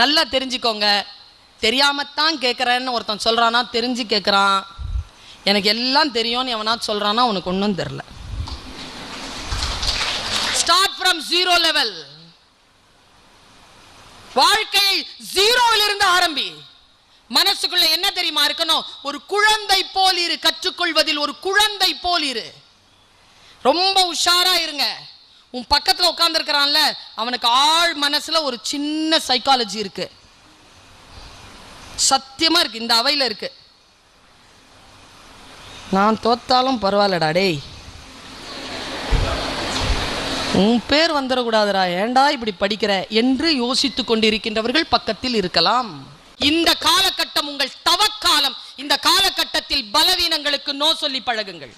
நல்லா தெரிஞ்சுக்கோங்க. தெரியாமத்தான் கேட்குறேன்னு ஒருத்தன் சொல்கிறானா, தெரிஞ்சு கேட்குறான். எனக்கு எல்லாம் தெரியும்னு எவனா சொல்கிறானா, உனக்கு ஒன்றும் தெரில. Start from zero level. வாழ்க்கையை ஜீரோவிலிருந்து ஆரம்பி. மனசுக்குள்ள என்ன தெரியுமா இருக்கணும்? ஒரு குழந்தை போல் இரு. கற்றுக்கொள்வதில் ஒரு குழந்தை போல் இரு. ரொம்ப உஷாரா இருங்க. உன் பக்கத்தில் உட்கார்ந்து இருக்கிறான்ல, அவனுக்கு ஆழ் மனசுல ஒரு சின்ன சைக்காலஜி இருக்கு. சத்தியமா இருக்கு, இந்த அவையில் இருக்கு. நான் தோத்தாலும் பரவாயில்லடா டேய், உன் பேர் வந்துடக்கூடாதுடா, ஏண்டா இப்படி படிக்கிற என்று யோசித்து கொண்டிருக்கின்றவர்கள் பக்கத்தில் இருக்கலாம். இந்த காலகட்டம் உங்கள் தவக்காலம். இந்த காலகட்டத்தில் பலவீனங்களுக்கு நோ சொல்லி பழகுங்கள்.